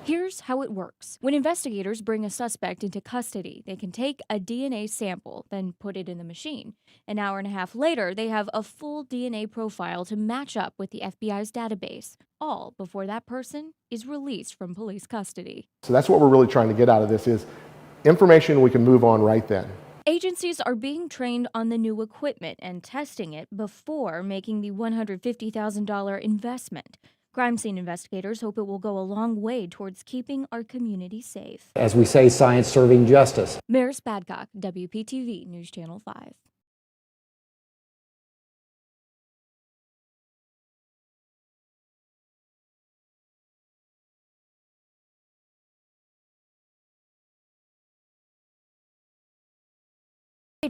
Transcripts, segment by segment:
Here's how it works. When investigators bring a suspect into custody, they can take a DNA sample, then put it in the machine. An hour and a half later, they have a full DNA profile to match up with the FBI's database, all before that person is released from police custody. So that's what we're really trying to get out of this is information we can move on right then. Agencies are being trained on the new equipment and testing it before making the $150,000 investment. Crime scene investigators hope it will go a long way towards keeping our community safe. As we say, science serving justice. Maris Badcock, WPTV News Channel 5.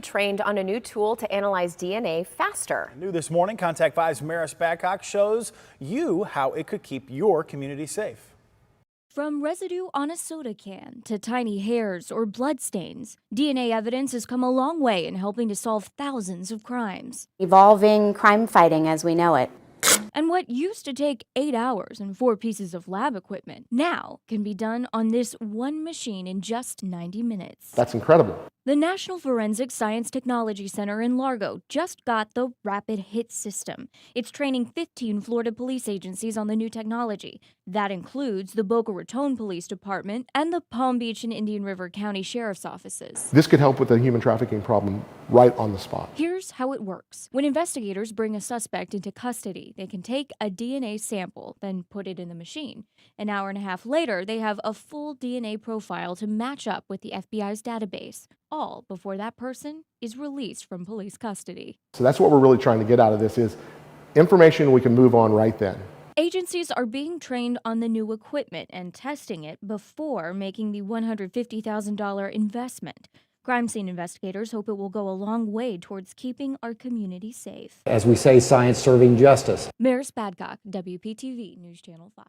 Trained on a new tool to analyze DNA faster. New this morning, Contact 5's Maris Badcock shows you how it could keep your community safe. From residue on a soda can to tiny hairs or bloodstains, DNA evidence has come a long way in helping to solve thousands of crimes. Evolving crime fighting as we know it. And what used to take 8 hours and 4 pieces of lab equipment now can be done on this one machine in just 90 minutes. That's incredible. The National Forensic Science Technology Center in Largo just got the Rapid Hit system. It's training 15 Florida police agencies on the new technology. That includes the Boca Raton Police Department and the Palm Beach and Indian River County Sheriff's offices. This could help with the human trafficking problem right on the spot. Here's how it works. When investigators bring a suspect into custody, they can take a DNA sample, then put it in the machine. An hour and a half later, they have a full DNA profile to match up with the FBI's database, all before that person is released from police custody. So that's what we're really trying to get out of this is information we can move on right then. Agencies are being trained on the new equipment and testing it before making the $150,000 investment. Crime scene investigators hope it will go a long way towards keeping our community safe. As we say, science serving justice. Maris Badcock, WPTV News Channel 5.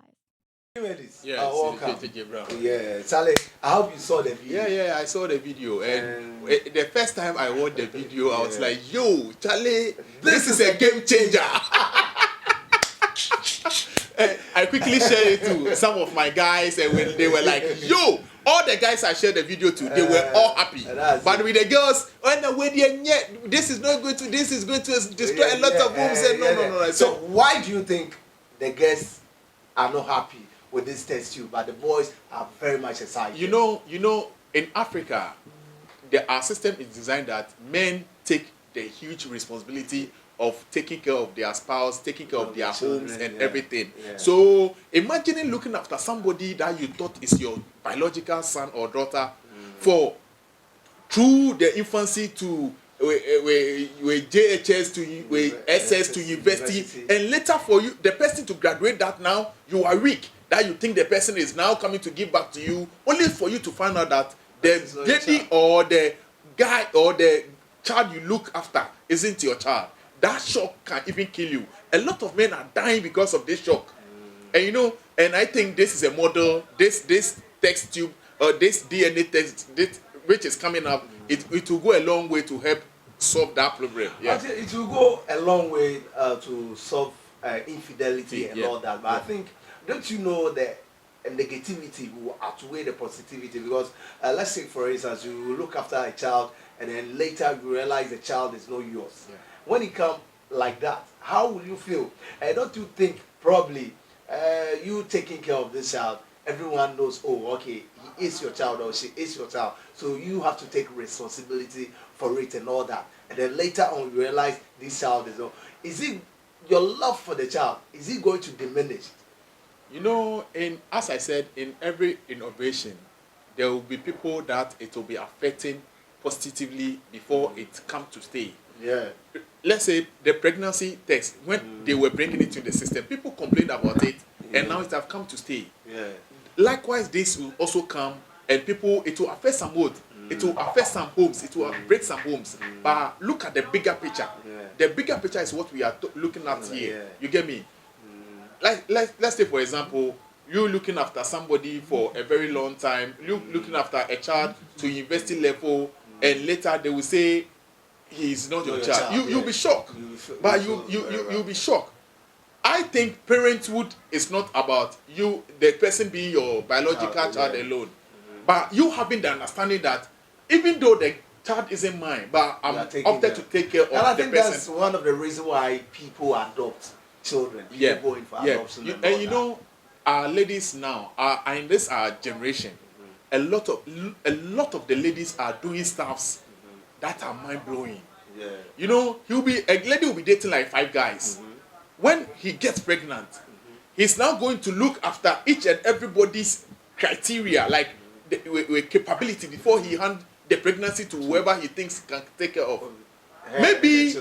Yeah, yeah, Charlie, I hope you saw the video. Yeah, I saw the video, and the first time I watched the video, I was like, "Yo, Charlie, this is a game changer." I quickly shared it to some of my guys, and when they were like, "Yo," all the guys I shared the video to, they were all happy. But with the girls, oh no, wait, this is not going to. This is going to destroy a lot of homes. No. So why do you think the girls are not happy with this test tube, but the boys are very much excited? You know, in Africa, our system is designed that men take the huge responsibility of taking care of their spouse, taking care of their homes and everything. Yeah. So imagining looking after somebody that you thought is your biological son or daughter for through the infancy to JHS to SS to university, and later for you the person to graduate that now you are weak, that you think the person is now coming to give back to you, only for you to find out that the lady or the guy or the child you look after isn't your child. That shock can even kill you. A lot of men are dying because of this shock. And and I think this is a model, this test tube or this DNA test which is coming up, it will go a long way to help solve that problem. Yeah. It will go a long way to solve infidelity and all that. But I think, don't you know that negativity will outweigh the positivity? Because let's say, for instance, you look after a child and then later you realize the child is not yours. Yeah. When it comes like that, how will you feel? Don't you think probably you taking care of this child, everyone knows, oh, okay, he is your child or she is your child, so you have to take responsibility for it and all that. And then later on you realize this child is not. Is it your love for the child, is it going to diminish? As I said, in every innovation, there will be people that it will be affecting positively before it comes to stay. Yeah. Let's say the pregnancy test, when they were bringing it to the system, people complained about it, and now it have come to stay. Yeah. Likewise, this will also come, and people, it will affect some wood, it will affect some homes, it will break some homes. But look at the bigger picture. Yeah. The bigger picture is what we are looking at here. Yeah. You get me? Let's say, for example, you looking after somebody for a very long time, looking after a child to university level, and later they will say, he is not your child. You'll be shocked. But you'll be shocked. I think parenthood is not about you, the person being your biological child alone, but you having the understanding that even though the child isn't mine, but I'm opted to take care of the person. And I think that's one of the reasons why people adopt children. People go in for adoption. And you know, our ladies now are in this our generation. A lot of the ladies are doing stuffs that are mind blowing. Yeah. You know, a lady will be dating like 5 guys. When he gets pregnant, he's now going to look after each and everybody's criteria, like with capability, before he hand the pregnancy to whoever he thinks can take care of. Maybe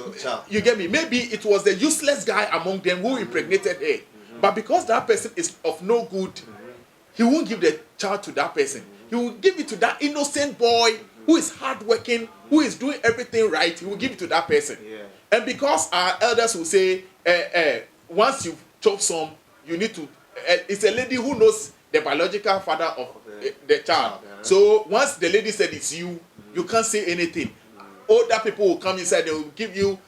you get me. Maybe it was the useless guy among them who impregnated her, but because that person is of no good, he won't give the child to that person. He will give it to that innocent boy who is hardworking, who is doing everything right. He will give it to that person. And because our elders will say, once you've chopped some, you need to. It's a lady who knows the biological father of the child. So once the lady said it's you, you can't say anything. Older people will come inside, they will give you.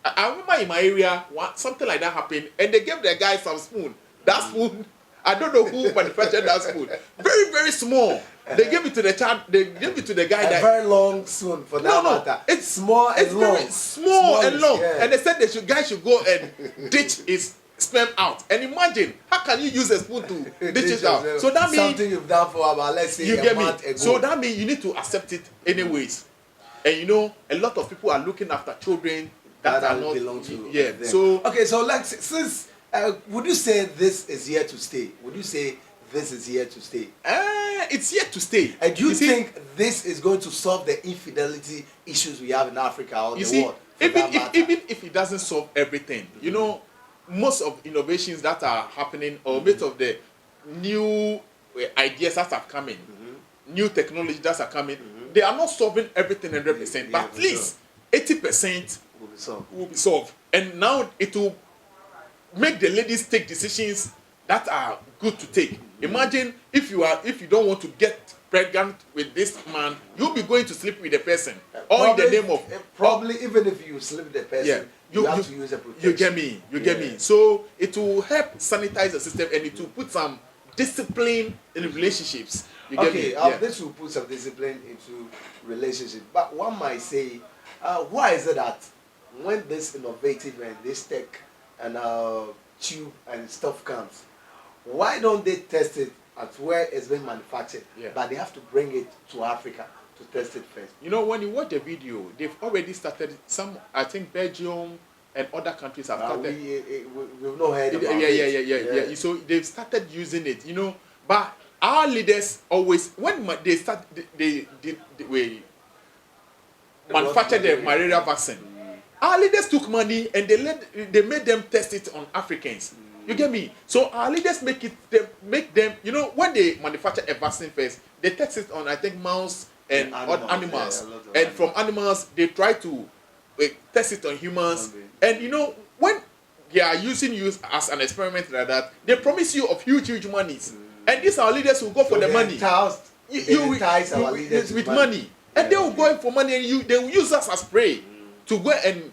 I remember in my area, something like that happened, and they gave the guy some spoon. That spoon, I don't know who manufactured that spoon. Very, very small. They gave it to the child. They gave it to the guy. A very long spoon for that matter. It's small and long. Very small and long. Yeah. And they said the guy should go and ditch his sperm out. And imagine, how can you use a spoon to ditch it out? So that means something you've done for about, let's say, a month ago. So that means you need to accept it anyways. And you know, a lot of people are looking after children that are not belong to them. So okay, so like since would you say this is here to stay? Would you say this is here to stay? It's here to stay. And do you think this is going to solve the infidelity issues we have in Africa or the world? Even if it doesn't solve everything, you know, most of innovations that are happening, or most of the new ideas that are coming, new technology that are coming, they are not solving everything 100%, but at least 80% will be solved. And now it will make the ladies take decisions that are good to take. Imagine if you don't want to get pregnant with this man, you'll be going to sleep with the person, or in the name of probably even if you sleep with the person, you have to use a protection. You get me. So it will help sanitize the system, and it will put some discipline in relationships. You get me? This will put some discipline into relationships. But one might say, why is it that when this innovative and this tech and tube and stuff comes, why don't they test it at where it's been manufactured? But they have to bring it to Africa to test it first. You know, when you watch the video, they've already started. I think Belgium and other countries have started. We've not heard about it. Yeah. So they've started using it, you know. But our leaders always, when they start, they manufactured the malaria vaccine. Our leaders took money and they made them test it on Africans. You get me? So our leaders make them, you know, when they manufacture a vaccine first, they test it on, I think, mouse and animals. And from animals, they try to test it on humans. And you know, when they are using you as an experiment like that, they promise you of huge monies. And these are leaders who go for the money. With money. And they will go in for money, and they will use us as prey to go and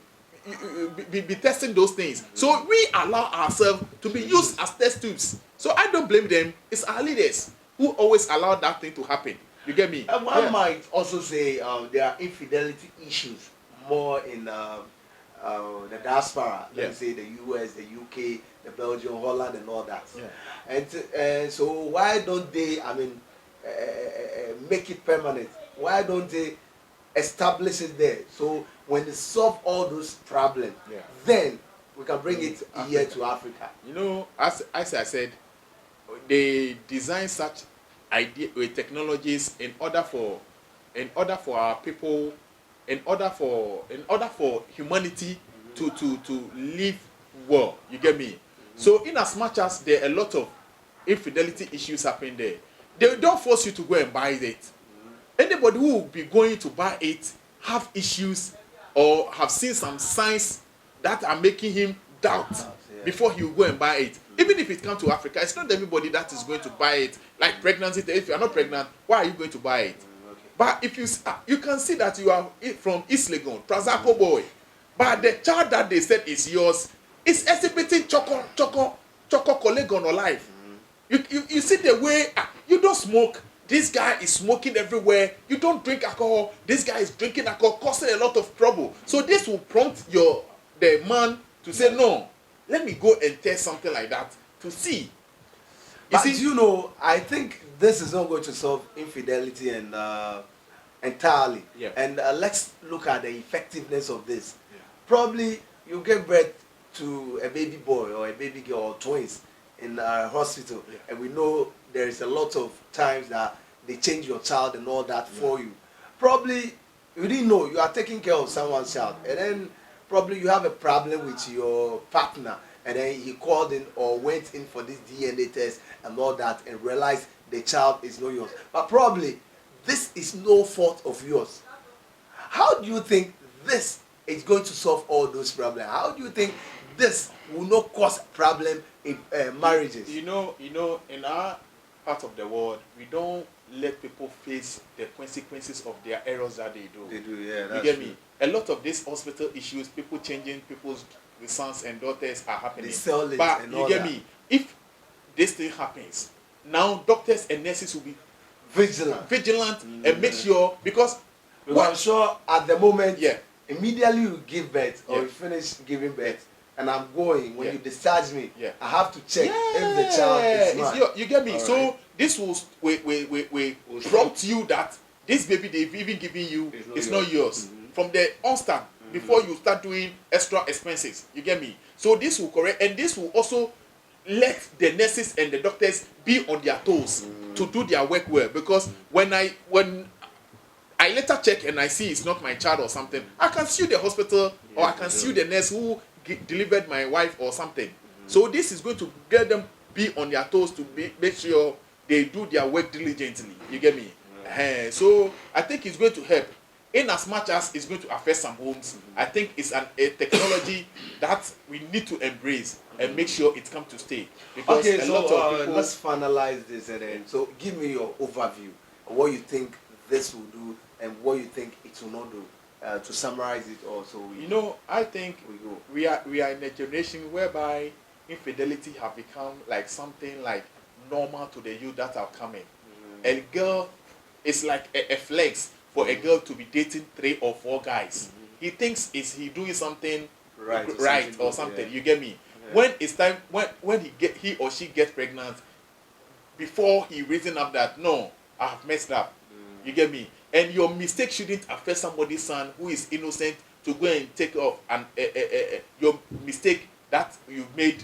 be testing those things. So we allow ourselves to be used as test tubes. So I don't blame them. It's our leaders who always allow that thing to happen. You get me? And one might also say there are infidelity issues more in the diaspora. Let's say the US, the UK, the Belgium, Holland, and all that. And so why don't they? Make it permanent? Why don't they establish it there? So when they solve all those problems, then we can bring it here to Africa. You know, as I said, they design such technologies in order for our people, in order for humanity to live well. You get me? So in as much as there are a lot of infidelity issues happening there, they don't force you to go and buy it. Anybody who will be going to buy it have issues or have seen some signs that are making him doubt before he will go and buy it. Even if it comes to Africa, it's not everybody that is going to buy it. Like pregnancy, if you are not pregnant, why are you going to buy it? But if you can see that you are from East Legon, Trazako boy, but the child that they said is yours, is exhibiting choco colleague on your life. You see the way you don't smoke. This guy is smoking everywhere. You don't drink alcohol. This guy is drinking alcohol, causing a lot of trouble. So this will prompt the man to say, no, let me go and test something like that to see. But you know, I think this is not going to solve infidelity and entirely. Yeah. And let's look at the effectiveness of this. Probably you give birth to a baby boy or a baby girl or twins in a hospital, and we know there is a lot of times that they change your child and all that for you. Probably you didn't know you are taking care of someone's child, and then probably you have a problem with your partner, and then he called in or went in for this DNA test and all that, and realized the child is not yours. But probably this is no fault of yours. How do you think this is going to solve all those problems? How do you think this will not cause problem in marriages? You know, in our part of the world, we don't let people face the consequences of their errors that they do. They do, yeah. That's You get true. me? A lot of these hospital issues, people changing people's sons and daughters are happening. They sell it but and you all get that. me? If this thing happens, now doctors and nurses will be Vigilant. and make sure because I'm sure at the moment, Yeah. immediately you give birth or Yeah. you finish giving birth, and I'm going, when Yeah. you discharge me, Yeah. I have to check if the child is mine. you get me? All So right. this will we prompt you that this baby they've even given you is not yours. From the onstart, before you start doing extra expenses. You get me? So this will correct, and this will also let the nurses and the doctors be on their toes to do their work well. Because when I later check and I see it's not my child or something, I can sue the hospital or I can sue the nurse who delivered my wife or something. So this is going to get them be on their toes to make sure they do their work diligently. You get me? So I think it's going to help. In as much as it's going to affect some homes, I think it's a technology that we need to embrace and make sure it comes to stay. Because Okay, a so lot of people, let's finalize this, and then so give me your overview of what you think this will do and what you think it will not do. To summarize it, also, I think we go. we are in a generation whereby infidelity have become like something like normal to the youth that are coming. A girl is like a flex for a girl to be dating 3 or 4 guys. He thinks is he doing something Right, or something. yeah. You get me? When it's time when he or she gets pregnant, before he reason up that no, I have messed up. You get me? And your mistake shouldn't affect somebody's son who is innocent to go and take off and your mistake that you made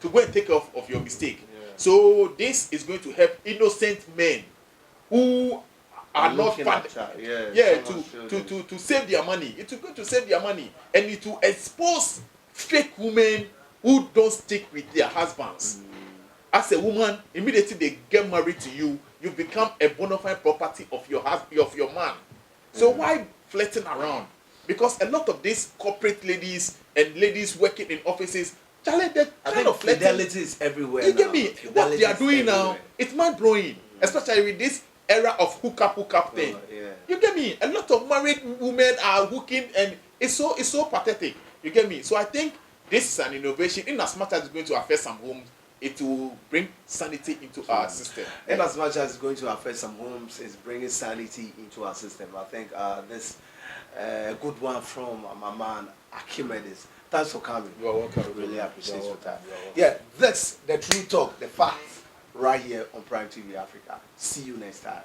to go and take off of your mistake. So this is going to help innocent men who are not looking fat, at to save their money. It is going to save their money, and it will expose fake women who don't stick with their husbands. As a woman, immediately they get married to you, you become a bona fide property of your husband, of your man. So why flirting around? Because a lot of these corporate ladies and ladies working in offices, Charlie, that I kind think of flirting. fidelity is everywhere. You get now. me? What Fidelity they are is doing now, everywhere. it's mind blowing. Especially with this era of hookup thing. Yeah. You get me? A lot of married women are hooking, and it's so pathetic. You get me? So I think this is an innovation. In as much as it's going to affect some homes, it will bring sanity into our system. And as much as it's going to affect some homes, it's bringing sanity into our system. I think this good one from my man Archimedes. Thanks for coming. You are welcome. Really appreciate your time. You are welcome. Yeah, that's the true talk, the facts, right here on Prime TV Africa. See you next time.